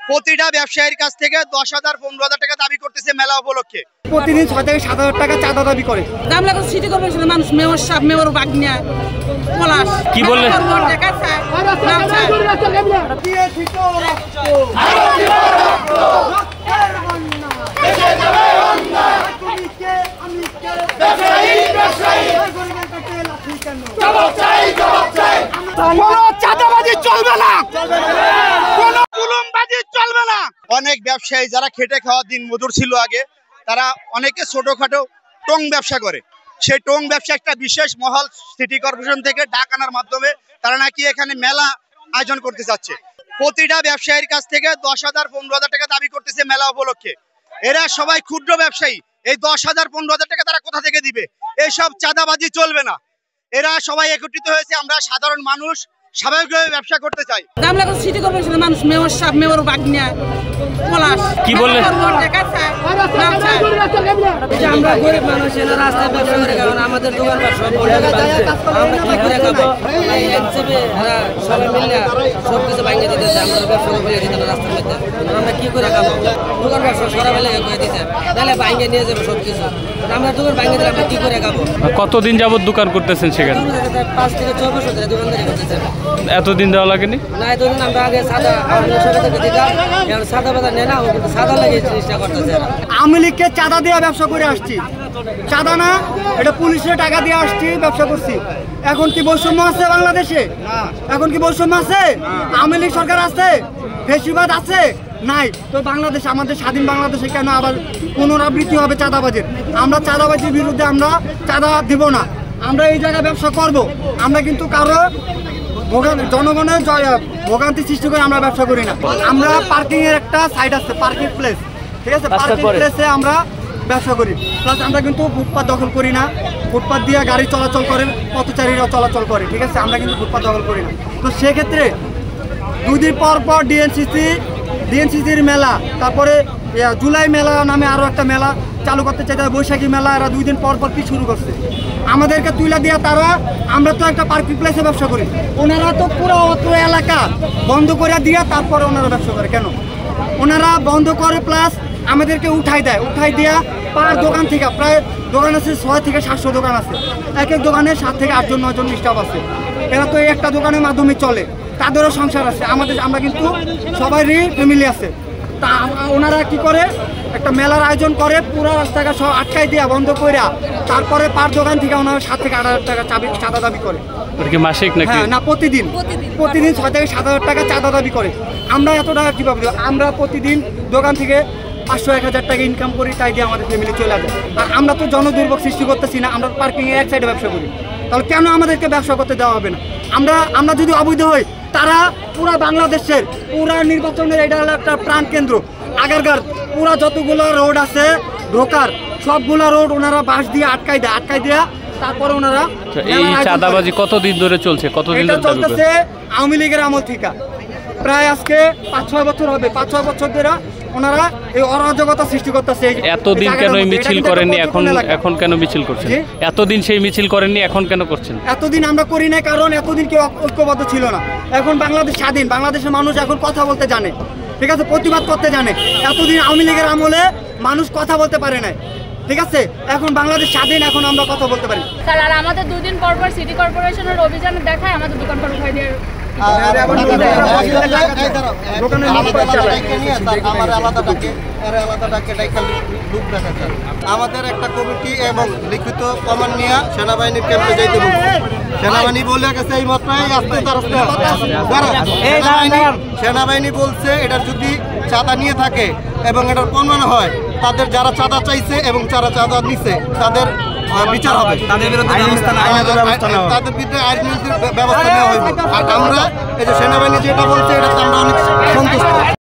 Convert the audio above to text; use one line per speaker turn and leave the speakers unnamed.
প্রতিটা ব্যবসায়ীর কাছ থেকে 10,000 15,000 টাকা দাবি করতেছে মেলা উপলক্ষে।
প্রতিদিন 6 থেকে 7,000 টাকা চাঁদা দাবি করে।
গামলাগঞ্জ সিটি কর্পোরেশনের মানুষ মেয়র সাহেব মেয়র বাগনিয়া পলাশ
কি বললেন?
চাঁদাবাজি চলবে না, কোনো জুলুমবাজি চলবে না। অনেক ব্যবসায়ী যারা খেটে খাওয়া দিন মজুর ছিল আগে, তারা অনেকে ছোটখাটো টং ব্যবসা করে। সেই টং ব্যবসা একটা বিশেষ মহল সিটি কর্পোরেশন থেকে ডাক আনার মাধ্যমে তারা নাকি এখানে মেলা আয়োজন করতে চাচ্ছে। প্রতিটা ব্যবসায়ীর কাছ থেকে 10,000 15,000 টাকা দাবি করতেছে মেলা উপলক্ষে। এরা সবাই ক্ষুদ্র ব্যবসায়ী, এই 10,000 15,000 টাকা তারা কোথা থেকে দিবে? এইসব চাঁদাবাজি চলবে না। এরা সবাই একত্রিত হয়েছে, আমরা সাধারণ মানুষ স্বাভাবিকভাবে ব্যবসা করতে চাই।
গামলাগঞ্জ সিটি কর্পোরেশনের মানুষ মেয়র সাহেব মেয়র বাগনিয়া পলাশ
কি বললেন?
আমরা গরিব মানুষ, এরা রাস্তায় ব্যবসা করে, কারণ আমাদের দোকানপাট সব আমরা কি করে খাবো? সবাই মিলে সবকিছু ভাঙিয়ে দিতেছে, আমরা ব্যবসা করে দিতে রাস্তার মধ্যে আমরা কি করে খাবো? দোকানপাট সব সরা ফেলে করে দিতে, তাহলে ভাঙিয়ে নিয়ে যাবো সবকিছু। আমরা দোকান ভাঙিয়ে দিলে আমরা কি করে খাবো?
কতদিন যাবত দোকান করতেছেন সেখানে?
5 থেকে 6 বছর ধরে দোকানদারি করতেছে।
এতদিন দেওয়া লাগেনি?
না, এতদিন আমরা আগে সাদা দিতাম, এখন সাদা বাদা নেয় না, সাদা লাগিয়ে জিনিসটা করতেছে।
আওয়ামী লীগকে চাঁদা দিয়ে ব্যবসা করে আসছি, চাঁদা না, এটা পুলিশের টাকা দিয়ে আসছি, ব্যবসা করছি। এখন কি বৈষম্য আছে বাংলাদেশে? এখন কি বৈষম্য আছে? আওয়ামী লীগ সরকার আছে, ফ্যাসিবাদ আছে? নাই। তো বাংলাদেশ, আমাদের স্বাধীন বাংলাদেশে কেন আবার পুনরাবৃত্তি হবে চাঁদাবাজির? আমরা চাঁদাবাজির বিরুদ্ধে আমরা চাঁদা দিব না, আমরা এই জায়গায় ব্যবসা করব। আমরা কিন্তু কারো জনগণের ভোগান্তি সৃষ্টি করে আমরা ব্যবসা করি না। আমরা পার্কিং এর একটা সাইড আছে, পার্কিং প্লেস, ঠিক আছে, পার্কিং প্লেসে আমরা ব্যবসা করি। প্লাস আমরা কিন্তু ফুটপাত দখল করি না, ফুটপাত দিয়ে গাড়ি চলাচল করে, পথচারীরা চলাচল করে, ঠিক আছে, আমরা কিন্তু ফুটপাত দখল করি না। তো সেক্ষেত্রে 2 দিন পর পর ডিএনসিসির মেলা, তারপরে জুলাই মেলা নামে আরও একটা মেলা চালু করতে চাই, বৈশাখী মেলা, এরা 2 দিন পর পর কি শুরু করছে? আমাদেরকে তুলে দিয়ে তারা, আমরা তো একটা পার্কিং প্লেসে ব্যবসা করি, ওনারা তো পুরো অত এলাকা বন্ধ করে দিয়ে তারপরে ওনারা ব্যবসা করে। কেন ওনারা বন্ধ করে? প্লাস আমাদেরকে উঠাই দেয়া পার দোকান থেকে, প্রায় দোকান আছে 6 থেকে 700 দোকান আছে, এক এক দোকানে 7 থেকে 8 জন 9 জন স্টাফ আছে। এরা তো এই একটা দোকানের মাধ্যমে চলে, তাদেরও সংসার আছে, আমরা কিন্তু সবারই ফ্যামিলি আছে। তা ওনারা কি করে? একটা মেলার আয়োজন করে, পুরো রাস্তাঘাট সব আটকাই দিয়া বন্ধ করে, তারপরে পার দোকান থেকে ওনারা 7 থেকে 8,000 টাকা চাঁদা দাবি করে।
মাসিক নাকি?
হ্যাঁ, না, প্রতিদিন 6 থেকে 7,000 টাকা চাঁদা দাবি করে। আমরা এত টাকা কীভাবে দেবো? আমরা প্রতিদিন দোকান থেকে 500-1,000 টাকা ইনকাম করি, তাই দিয়ে আমাদের ফ্যামিলি চলে যায়। আর আমরা তো জনদুর্ভোগ সৃষ্টি করতেছি না, আমরা পার্কিংয়ে এক সাইডে ব্যবসা করি, তাহলে কেন আমাদেরকে ব্যবসা করতে দেওয়া হবে না? আমরা যদি অবৈধ হই, তারা পুরা বাংলাদেশের পুরা নির্বাচনের, এটা হলো একটা প্রাণ কেন্দ্র। আগারগার পুরা যতগুলো রোড আছে ঢোকার, সবগুলো রোড ওনারা বাঁশ দিয়ে আটকাই দেয়া তারপরে ওনারা।
এই চাঁদাবাজি কতদিন ধরে চলছে? কতদিন ধরে
চলতেছে? আওয়ামী লীগের আমল থেকে প্রায় আজকে 5-6 বছর হবে। 5-6 বছর ধরে ওনারা এই অরাজকতা সৃষ্টি করতেছে।
এতদিন কেন মিছিল করেননি? এখন কেন মিছিল করছেন? এতদিন সেই মিছিল করেননি, এখন কেন করছেন?
এতদিন আমরা করি না, কারণ এতদিন কেউ ঐক্যবদ্ধ ছিল না। এখন বাংলাদেশ স্বাধীন, বাংলাদেশের মানুষ এখন কথা বলতে জানে, ঠিক আছে, প্রতিবাদ করতে জানে। এতদিন আওয়ামী লীগের আমলে মানুষ কথা বলতে পারে না, ঠিক আছে, এখন বাংলাদেশ স্বাধীন, এখন আমরা কথা বলতে পারি।
স্যার, আর আমাদের 2 দিন পর পর সিটি কর্পোরেশনের অভিযানে দেখায় আমাদের দোকানপাট উঠাই দিয়ে
আমাদের একটা কমিটি এবং লিখিত প্রমাণ নিয়ে সেনাবাহিনীর ক্যাম্পে যাইতে বলছে। সেনাবাহিনী বলে গেছে এই মাত্রায় সেনাবাহিনী বলছে এটার যদি চাঁদা নিয়ে থাকে এবং এটার প্রমাণ হয়, তাদের যারা চাঁদা চাইছে এবং যারা চাঁদা নিছে তাদের বিচার হবে, তাদের বিরুদ্ধে আইন ব্যবস্থা নেওয়া হইবে। আর আমরা এই যে সেনাবাহিনী যেটা বলছে, এটাতে আমরা অনেক সন্তুষ্ট।